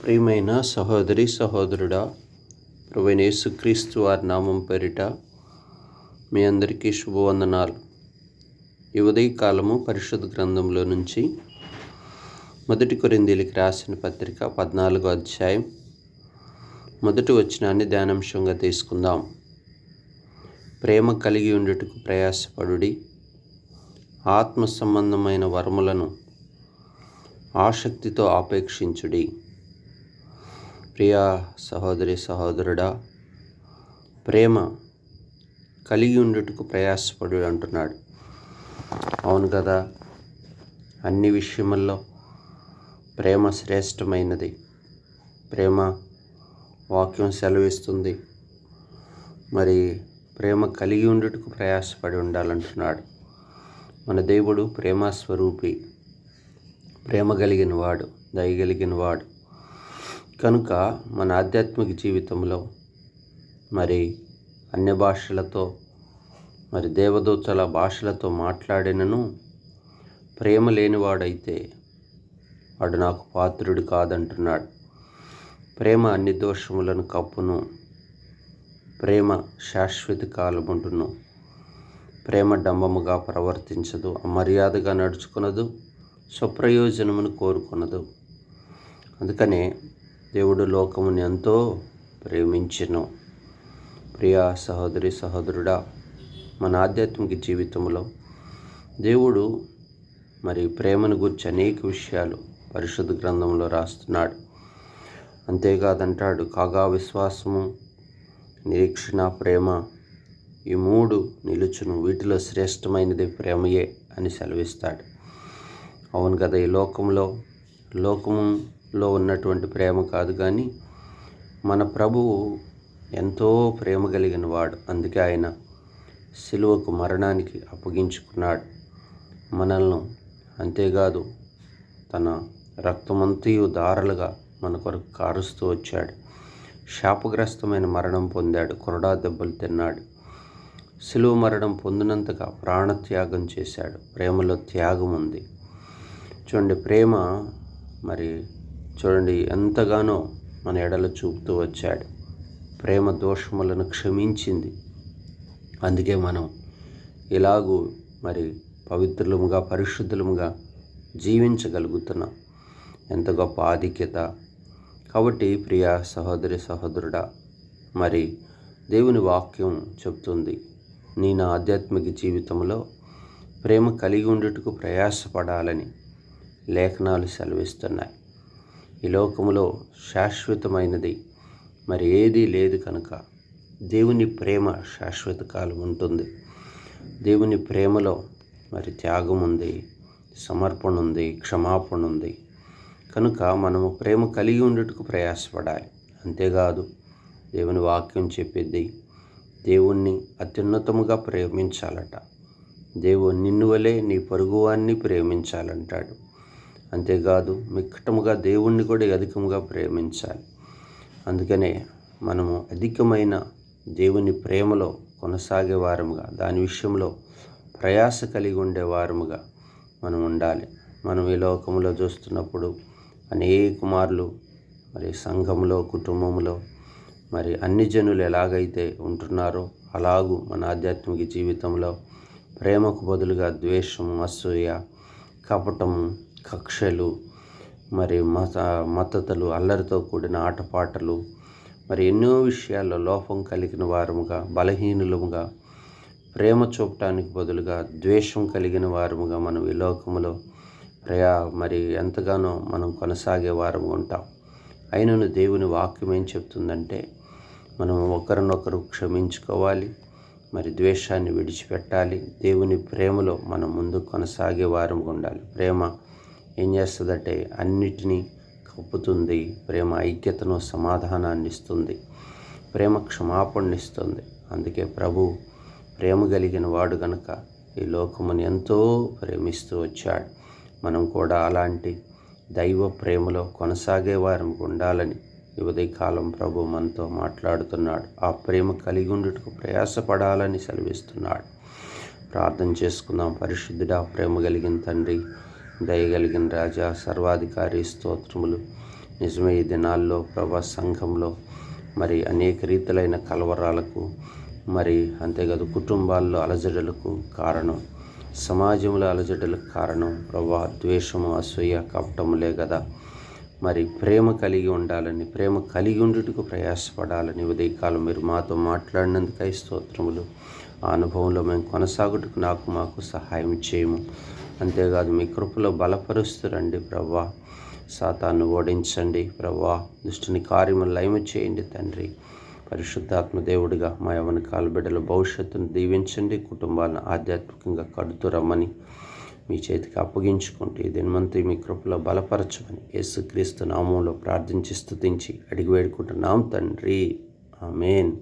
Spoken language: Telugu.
ప్రియమైన సహోదరి సహోదరుడా, ప్రభువైన యేసుక్రీస్తు వారి నామం పేరిట మీ అందరికీ శుభవందనాలు. ఈ ఉదయకాలము పరిశుద్ధ గ్రంథంలో నుంచి 1 కొరింథీయులకు రాసిన పత్రిక 14వ అధ్యాయం 1వ వచనాన్ని ధ్యానాంశంగా తీసుకుందాం. ప్రేమ కలిగి ఉండుటకు ప్రయాసపడుడి, ఆత్మ సంబంధమైన వరములను ఆసక్తితో ఆపేక్షించుడి. ప్రియా సహోదరి సహోదరుడా, ప్రేమ కలిగి ఉండుటకు ప్రయాసపడు అంటున్నాడు. అవును కదా, అన్ని విషయముల్లో ప్రేమ శ్రేష్టమైనది. ప్రేమ వాక్యం సెలవిస్తుంది. మరి ప్రేమ కలిగి ఉండుటకు ప్రయాసపడి ఉండాలంటున్నాడు. మన దేవుడు ప్రేమ స్వరూపి, ప్రేమ కలిగిన వాడు, దయగలిగిన వాడు. కనుక మన ఆధ్యాత్మిక జీవితంలో మరి అన్య భాషలతో, మరి దేవదూతల భాషలతో మాట్లాడినను ప్రేమ లేనివాడైతే వాడు నాకు పాత్రుడు కాదంటున్నాడు. ప్రేమ అన్ని దోషములను కప్పును, ప్రేమ శాశ్వత కాలముంటును, ప్రేమ డంబముగా ప్రవర్తించదు, అమర్యాదగా నడుచుకునదు, స్వప్రయోజనమును కోరుకునదు. అందుకనే దేవుడు లోకముని ఎంతో ప్రేమించెను. ప్రియా సహోదరి సహోదరుడా, మన ఆధ్యాత్మిక జీవితంలో దేవుడు మరి ప్రేమను గురించి అనేక విషయాలు పరిశుద్ధ గ్రంథంలో రాస్తున్నాడు. అంతేకాదంటాడు, కాగా విశ్వాసము, నిరీక్షణ, ప్రేమ, ఈ మూడు నిలుచును, వీటిలో శ్రేష్టమైనది ప్రేమయే అని సెలవిస్తాడు. అవును కదా, ఈ లోకములో ఉన్నటువంటి ప్రేమ కాదు, కానీ మన ప్రభువు ఎంతో ప్రేమ కలిగిన వాడు. అందుకే ఆయన సిలువకు మరణానికి అప్పగించుకున్నాడు మనల్ని. అంతేకాదు, తన రక్తమంతయు దారలుగా మన కొరకు కారుస్తూ వచ్చాడు. శాపగ్రస్తమైన మరణం పొందాడు, కొరడా దెబ్బలు తిన్నాడు. సిలువ మరణం పొందినంతగా ప్రాణత్యాగం చేశాడు. ప్రేమలో త్యాగం ఉంది. చూడండి, ప్రేమ మరి చూడండి ఎంతగానో మన ఎడల చూపుతూ వచ్చాడు. ప్రేమ దోషములను క్షమించింది. అందుకే మనం ఇలాగూ మరి పవిత్రులముగా, పరిశుద్ధులముగా జీవించగలుగుతున్నాం. ఎంత గొప్ప ఆధిక్యత. కాబట్టి ప్రియా సహోదరి సహోదరుడా, మరి దేవుని వాక్యం చెప్తుంది, నా ఆధ్యాత్మిక జీవితంలో ప్రేమ కలిగి ఉండుటకు ప్రయాసపడాలని లేఖనాలు సెలవిస్తున్నాయి. ఈ లోకములో శాశ్వతమైనది మరి ఏదీ లేదు కనుక దేవుని ప్రేమ శాశ్వత కాలం ఉంటుంది. దేవుని ప్రేమలో మరి త్యాగం ఉంది, సమర్పణ ఉంది, క్షమాపణ ఉంది. కనుక మనము ప్రేమ కలిగి ఉండుటకు ప్రయాసపడాలి. అంతేకాదు, దేవుని వాక్యం చెప్పేది దేవుణ్ణి అత్యున్నతముగా ప్రేమించాలట. దేవుడు నిన్ను వలె నీ పొరుగువాన్ని ప్రేమించాలంటాడు. అంతేకాదు, మిక్కటముగా దేవుణ్ణి కూడా అధికముగా ప్రేమించాలి. అందుకనే మనము అధికమైన దేవుని ప్రేమలో కొనసాగే వారముగా, దాని విషయంలో ప్రయాస కలిగి ఉండే వారముగా మనం ఉండాలి. మనం ఈ లోకంలో చూస్తున్నప్పుడు అనేక మార్లు మరి సంఘంలో, కుటుంబంలో మరి అన్ని జనులు ఎలాగైతే ఉంటున్నారో అలాగూ మన ఆధ్యాత్మిక జీవితంలో ప్రేమకు బదులుగా ద్వేషము, అసూయ, కపటము, కక్షలు, మరి మతతలు, అల్లరితో కూడిన ఆటపాటలు, మరి ఎన్నో విషయాల్లో లోపం కలిగిన వారముగా, బలహీనులముగా, ప్రేమ చూపటానికి బదులుగా ద్వేషం కలిగిన వారముగా మనం ఈ లోకములో మరి ఎంతగానో మనం కొనసాగే వారముగా ఉంటాం. అయినను దేవుని వాక్యం ఏం చెప్తుందంటే, మనం ఒకరినొకరు క్షమించుకోవాలి, మరి ద్వేషాన్ని విడిచిపెట్టాలి. దేవుని ప్రేమలో మనం ముందుకు కొనసాగే వారముగా ఉండాలి. ప్రేమ ఏం చేస్తుందంటే అన్నిటినీ కప్పుతుంది. ప్రేమ ఐక్యతను, సమాధానాన్ని ఇస్తుంది. ప్రేమ క్షమాపణనిస్తుంది. అందుకే ప్రభు ప్రేమ కలిగిన వాడు గనుక ఈ లోకముని ఎంతో ప్రేమిస్తూ వచ్చాడు. మనం కూడా అలాంటి దైవ ప్రేమలో కొనసాగే వారముగా ఉండాలని ఈ ఉదయకాలం ప్రభు మనతో మాట్లాడుతున్నాడు. ఆ ప్రేమ కలిగి ఉండుటకు ప్రయాసపడాలని సెలవిస్తున్నాడు. ప్రార్థన చేసుకుందాం. పరిశుద్ధుడా, ప్రేమ కలిగిన తండ్రి, దయగలిగిన రాజా, సర్వాధికారి, స్తోత్రములు. నిజమే ఈ దినాల్లో ప్రభా సంఘంలో మరి అనేక రీతులైన కలవరాలకు మరి అంతేకాదు కుటుంబాల్లో అలజడులకు కారణం, సమాజంలో అలజడులకు కారణం ప్రభా ద్వేషము, అసూయ, కపటములే కదా. మరి ప్రేమ కలిగి ఉండాలని, ప్రేమ కలిగి ఉండుటకు ప్రయాసపడాలని ఉదయకాలం మీరు మాతో మాట్లాడినందుకై స్తోత్రములు. ఆ అనుభవంలో మేము కొనసాగుటకు మాకు సహాయం చేయము. అంతేకాదు మీ కృపలో బలపరుస్తురండి ప్రభా. సాతాను ఓడించండి ప్రభా. దుష్టుని కార్యము లయము చేయండి తండ్రి. పరిశుద్ధాత్మ దేవుడిగా మా యవ్వన కాల బిడ్డల భవిష్యత్తును దీవించండి. కుటుంబాలను ఆధ్యాత్మికంగా కడుతూ రమ్మని మీ చేతికి అప్పగించుకుంటూ ఈ దినమంతా మీ కృపలో బలపరచమని యేసుక్రీస్తు నామంలో ప్రార్థించి స్తుతించి అడిగి వేడుకుంటున్నాం తండ్రి. ఆమేన్.